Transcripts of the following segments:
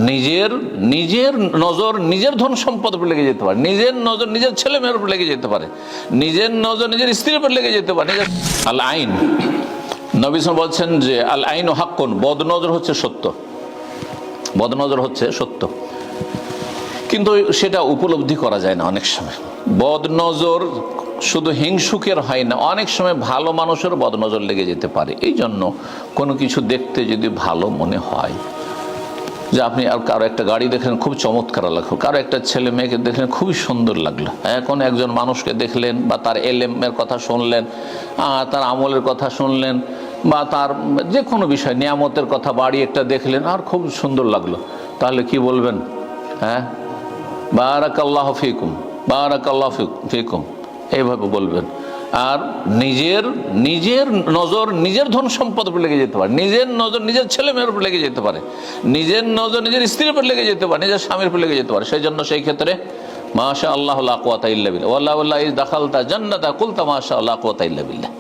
নিজের নিজের নজর নিজের ধন সম্পদ উপর লেগে যেতে পারে, নিজের নজর নিজের ছেলে মেয়ের উপর লেগে যেতে পারে, নিজের নজর নিজের স্ত্রীর উপর লেগে যেতে পারে। আল আইন, নবী সাল্লাল্লাহু আলাইহি ওয়াসাল্লাম বলছেন যে আল আইন হাক্কুন, বদনজর হচ্ছে সত্য, বদনজর হচ্ছে সত্য, কিন্তু সেটা উপলব্ধি করা যায় না। অনেক সময় বদনজর শুধু হিংসুকের হয় না, অনেক সময় ভালো মানুষের বদনজর লেগে যেতে পারে। এই জন্য কোনো কিছু দেখতে যদি ভালো মনে হয়, যে আপনি আর কারো একটা গাড়ি দেখলেন খুব চমৎকার লাগলো, কারো একটা ছেলে মেয়েকে দেখলেন খুবই সুন্দর লাগলো, এখন একজন মানুষকে দেখলেন বা তার এলেমের কথা শুনলেন, তার আমলের কথা শুনলেন, বা তার যে কোনো বিষয় নিয়ামতের কথা, বাড়ি একটা দেখলেন আর খুব সুন্দর লাগলো, তাহলে কি বলবেন? হ্যাঁ, বারাকাল্লাহু ফিকুম, বারাকাল্লাহু ফিকুম, এইভাবে বলবেন। আর নিজের নিজের নজর নিজের ধন সম্পদ উপর লেগে যেতে পারে, নিজের নজর নিজের ছেলে মেয়ের উপর লেগে যেতে পারে, নিজের নজর নিজের স্ত্রীর উপর লেগে যেতে পারে, নিজের স্বামীর উপর লেগে যেতে পারে। সেই জন্য সেই ক্ষেত্রে মাশা আল্লাহ লা কুওয়াতা ইল্লা বিল্লাহ, ওয়াল্লাহি ইয দাখালতা জান্নাতা কুলতা মাশা আল্লাহ লা কুওয়াতা ইল্লা বিল্লাহ।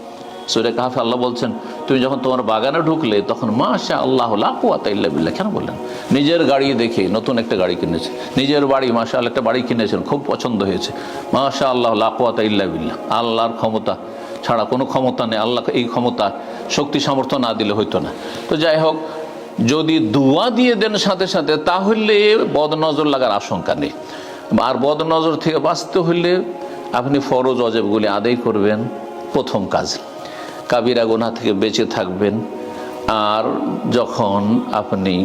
সূরা কাহফে আল্লাহ বলছেন, তুমি যখন তোমার বাগানে ঢুকলে তখন মাশা আল্লাহ লা কুওয়াতা ইল্লা বিল্লাহ। কেন বললেন? নিজের গাড়ি দেখে, নতুন একটা গাড়ি কিনেছে, নিজের বাড়ি মাশা আল্লাহ একটা বাড়ি কিনেছেন, খুব পছন্দ হয়েছে, মাশা আল্লাহ লা কুওয়াতা ইল্লা বিল্লাহ। আল্লাহর ক্ষমতা ছাড়া কোনো ক্ষমতা নেই, আল্লাহ এই ক্ষমতা শক্তি সামর্থ্য না দিলে হইতো না। তো যাই হোক, যদি দোয়া দিয়ে দেন সাথে সাথে, তাহলে বদনজর লাগার আশঙ্কা নেই। আর বদনজর থেকে বাঁচতে হলে আপনি ফরজ ওয়াজিবগুলি আদায় করবেন, প্রথম কাজ। কাবিরা গুনাহ থেকে বেঁচে থাকবেন। আর যখন আপনি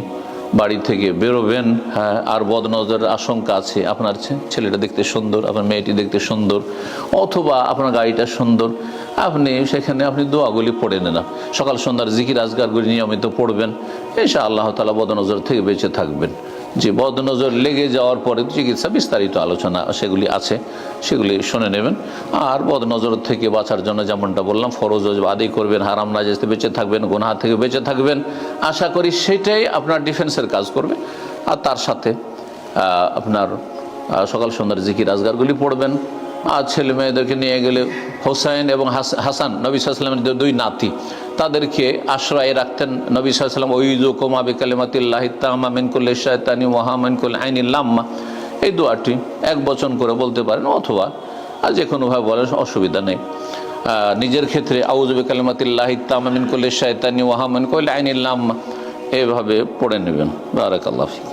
বাড়ি থেকে বেরোবেন, হ্যাঁ, আর বদনজরের আশঙ্কা আছে, আপনার ছেলেটা দেখতে সুন্দর, আপনার মেয়েটি দেখতে সুন্দর, অথবা আপনার গাড়িটা সুন্দর, আপনি সেখানে আপনি দোয়াগুলি পড়ে নেন, সকাল সন্ধ্যার জিকির আজকারগুলি নিয়মিত পড়বেন, ইনশাআল্লাহ তাআলা বদনজর থেকে বেঁচে থাকবেন। যে বদনজর লেগে যাওয়ার পরে চিকিৎসা বিস্তারিত আলোচনা সেগুলি আছে, সেগুলি শুনে নেবেন। আর বদনজর থেকে বাঁচার জন্য যেমনটা বললাম, ফরজ ওয়াজিব আদায় করবেন, হারাম নাজায়েজ থেকে বেঁচে থাকবেন, গুনাহ থেকে বেঁচে থাকবেন। আশা করি সেটাই আপনার ডিফেন্সের কাজ করবে। আর তার সাথে আপনার সকাল সন্ধ্যার জিকির আজগারগুলি পড়বেন। আর ছেলে মেয়েদেরকে নিয়ে গেলে হোসাইন এবং হাসান, নবী সাল্লাল্লাহু আলাইহি ওয়াসাল্লামের দুই নাতি, তাদেরকে আশ্রয়ে রাখতেন নবী সাল্লাল্লাহু আলাইহি ওয়াসাল্লাম। ওয়ুযুকুমা বিকালিমাতিল্লাহি তাম্মা মিন কুল্লি শাইতানি ওয়া মিন কুল্লি আইনিল লাম্মা, এই দোয়াটি এক বচন করে বলতে পারেন, অথবা আর যে কোনোভাবে বলেন, অসুবিধা নেই। নিজের ক্ষেত্রে আউযু বিকালিমাতিল্লাহি তাম্মা মিন কুল্লি শাইতানি ওয়া মিন কুল্লি আইনিল লাম্মা, এইভাবে পড়ে নেবেন। বারাকাল্লাহু ফিক।